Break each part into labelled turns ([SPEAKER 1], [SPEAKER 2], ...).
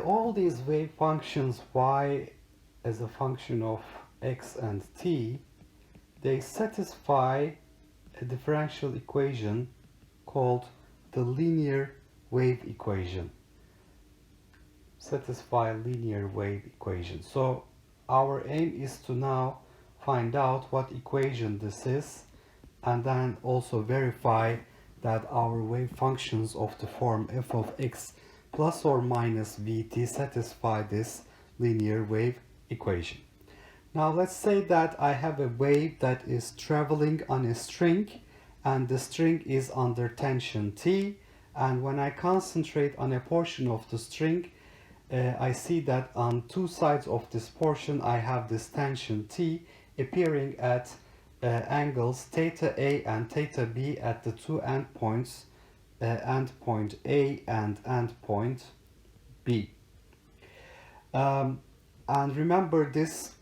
[SPEAKER 1] All these wave functions y as a function of x and t, they satisfy a differential equation called the linear wave equation. Satisfy linear wave equation. So our aim is to now find out what equation this is, and then also verify that our wave functions of the form f of x plus or minus vt satisfy this linear wave equation. Now let's say that I have a wave that is traveling on a string, and the string is under tension T, and when I concentrate on a portion of the string, I see that on two sides of this portion I have this tension T appearing at angles theta A and theta B at the two endpoints, endpoint A and endpoint B. And remember, this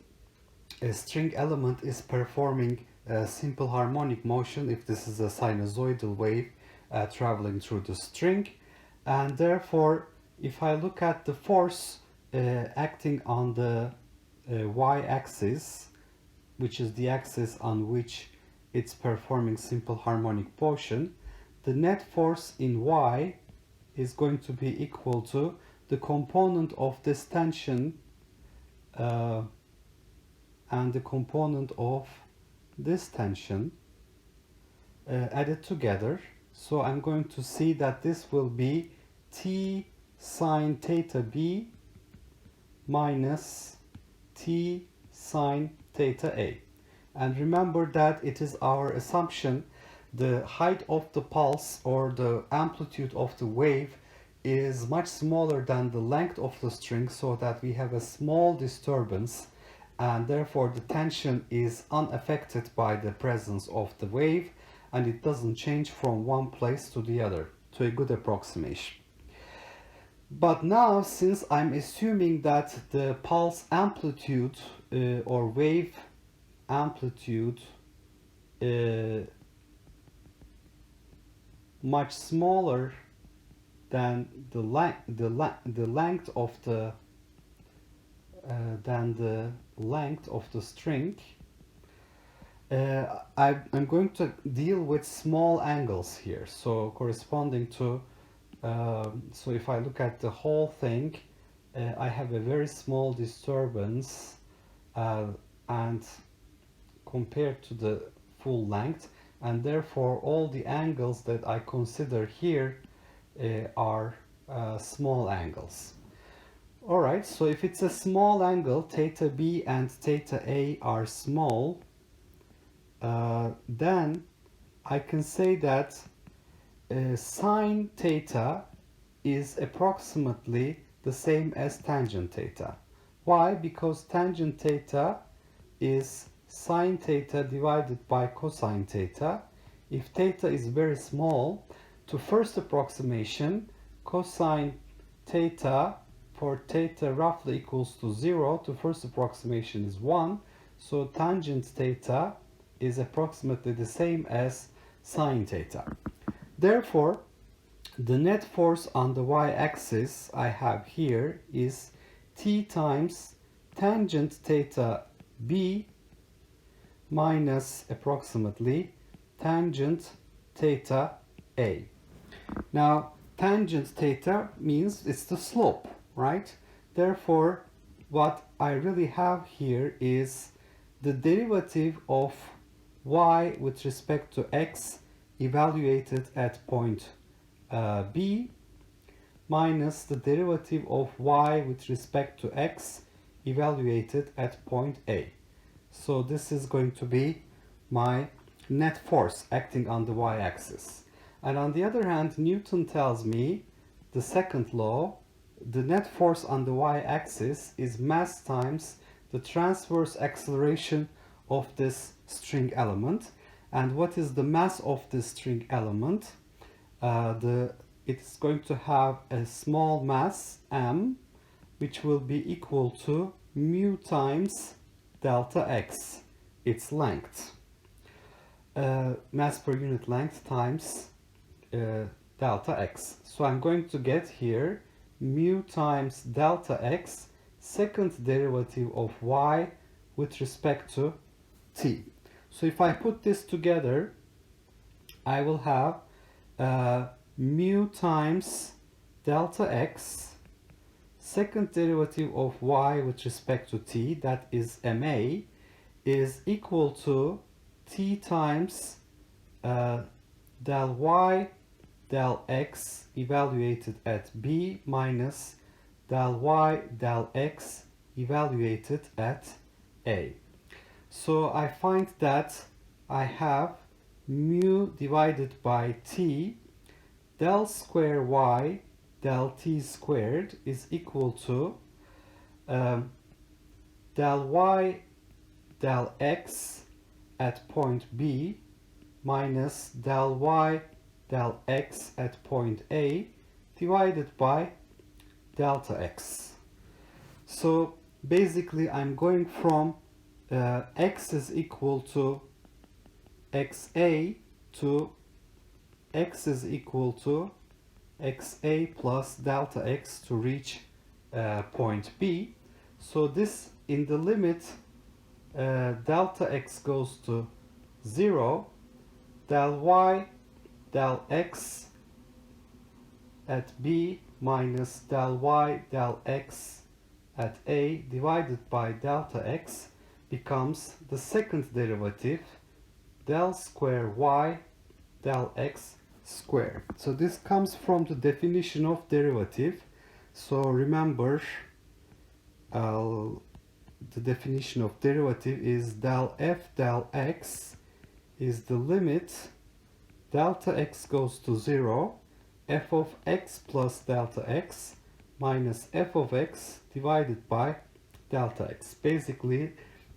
[SPEAKER 1] string element is performing a simple harmonic motion if this is a sinusoidal wave traveling through the string, and therefore if I look at the force acting on the y-axis, which is the axis on which it's performing simple harmonic motion, the net force in y is going to be equal to the component of this tension and the component of this tension added together. So I'm going to see that this will be T sine theta B minus T sine theta A. And remember that it is our assumption the height of the pulse or the amplitude of the wave is much smaller than the length of the string, so that we have a small disturbance, and therefore the tension is unaffected by the presence of the wave, and it doesn't change from one place to the other, to a good approximation. But now, since I'm assuming that the pulse amplitude or wave amplitude much smaller than the length of the string, I'm going to deal with small angles here. So corresponding to so if I look at the whole thing, I have a very small disturbance, and compared to the full length, and therefore all the angles that I consider here are small angles. Alright, so if it's a small angle, theta B and theta A are small, then I can say that sine theta is approximately the same as tangent theta. Why? Because tangent theta is sine theta divided by cosine theta. If theta is very small, to first approximation, cosine theta for theta roughly equals to 0, to first approximation is 1, so tangent theta is approximately the same as sine theta. Therefore, the net force on the y-axis I have here is T times tangent theta B minus approximately tangent theta A. Now, tangent theta means it's the slope, right? Therefore, what I really have here is the derivative of y with respect to x evaluated at point B minus the derivative of y with respect to x evaluated at point A. So this is going to be my net force acting on the y-axis. And on the other hand, Newton tells me, the second law, the net force on the y-axis is mass times the transverse acceleration of this string element. And what is the mass of this string element? It's going to have a small mass m, which will be equal to mu times delta x, its length. Mass per unit length times delta x. So I'm going to get here mu times delta x, second derivative of y with respect to t. So if I put this together, I will have mu times delta x, second derivative of y with respect to t, that is ma, is equal to t times del y del x evaluated at b minus del y del x evaluated at a. So I find that I have mu divided by t del square y del t squared is equal to del y del x at point B minus del y del x at point A divided by delta x. So basically I'm going from x is equal to xa to x is equal to xa plus delta x to reach point B. So this, in the limit delta x goes to 0, del y del x at B minus del y del x at A divided by delta x becomes the second derivative del square y del x square. So this comes from the definition of derivative. So remember, the definition of derivative is del f del x is the limit delta x goes to 0, f of x plus delta x minus f of x divided by delta x. Basically,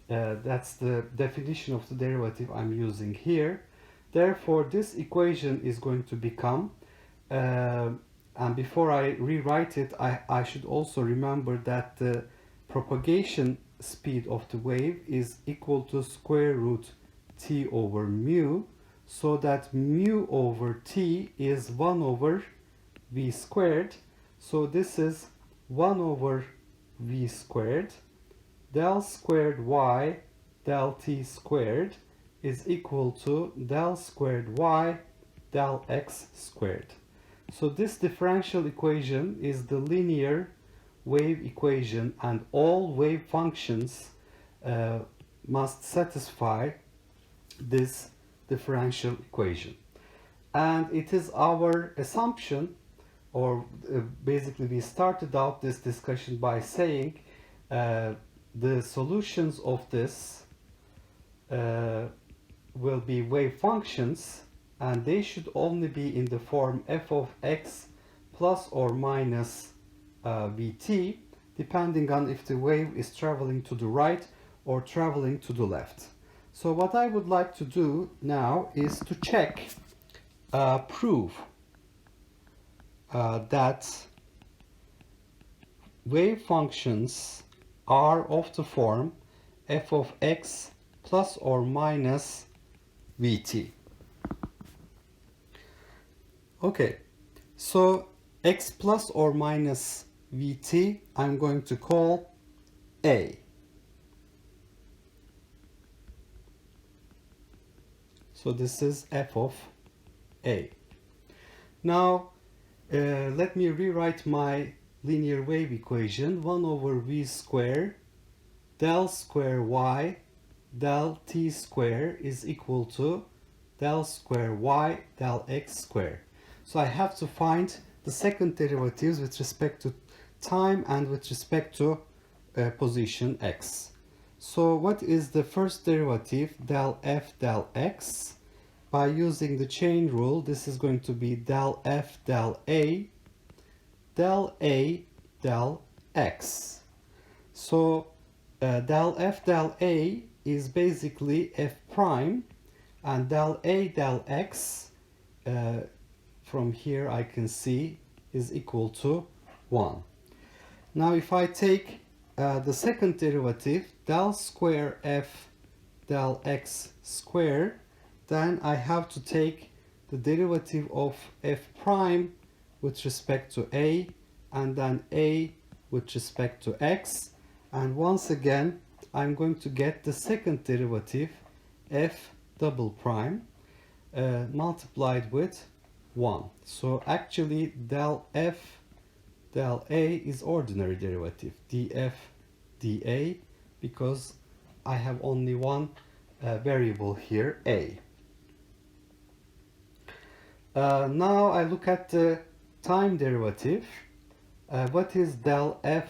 [SPEAKER 1] that's the definition of the derivative I'm using here. Therefore, this equation is going to become, and before I rewrite it, I should also remember that the propagation speed of the wave is equal to square root t over mu, so that mu over t is 1 over v squared. So this is 1 over v squared del squared y del t squared is equal to del squared y del x squared. So this differential equation is the linear wave equation, and all wave functions must satisfy this differential equation. And it is our assumption, or basically we started out this discussion by saying the solutions of this will be wave functions, and they should only be in the form f of x plus or minus vt, depending on if the wave is traveling to the right or traveling to the left. So what I would like to do now is to check, prove that wave functions are of the form f of x plus or minus vt. Okay, so x plus or minus vt I'm going to call a. So this is f of a. Now let me rewrite my linear wave equation. 1 over v square del square y del t square is equal to del square y del x square. So I have to find the second derivatives with respect to time and with respect to position x. So what is the first derivative? Del f del x. By using the chain rule, this is going to be del f del a del x. So del f del a is basically f prime, and del a del x from here I can see is equal to 1. Now if I take the second derivative, del square f del x square, then I have to take the derivative of f prime with respect to a and then a with respect to x, and once again I'm going to get the second derivative f double prime multiplied with 1. So actually del f del a is ordinary derivative, df dA, because I have only one variable here, a. Now I look at the time derivative. What is del f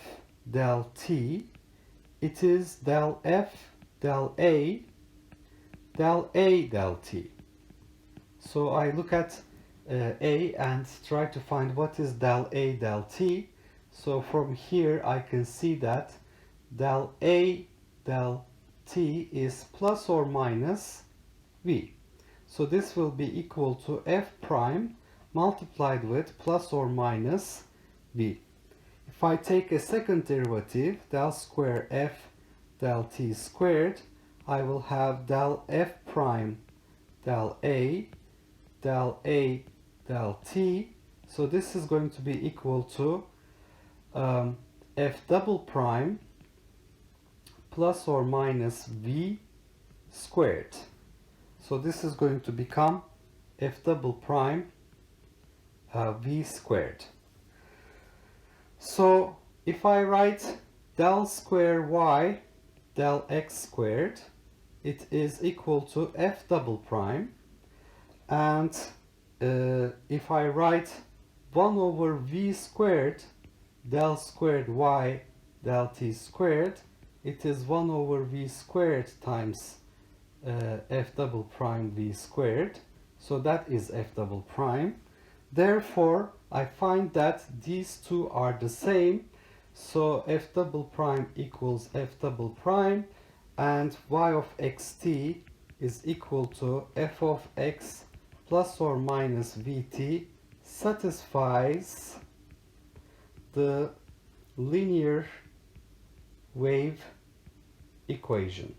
[SPEAKER 1] del t? It is del f del a del t. So I look at a and try to find what is del a del t. So from here I can see that del a del t is plus or minus v. So this will be equal to f prime multiplied with plus or minus v. If I take a second derivative, del square f del t squared, I will have del f prime del a del t. So this is going to be equal to f double prime plus or minus v squared. So this is going to become f double prime v squared. So if I write del square y del x squared, it is equal to f double prime, and if I write 1 over v squared del squared y del t squared, it is 1 over v squared times f double prime v squared. So that is f double prime. Therefore I find that these two are the same. So f double prime equals f double prime, and y of xt is equal to f of x plus or minus vt satisfies the linear wave equation.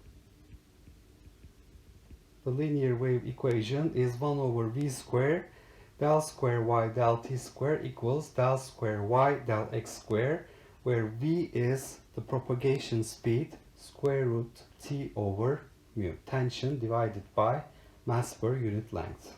[SPEAKER 1] The linear wave equation is 1 over v square del square y del t square equals del square y del x square, where v is the propagation speed square root t over mu, tension divided by mass per unit length.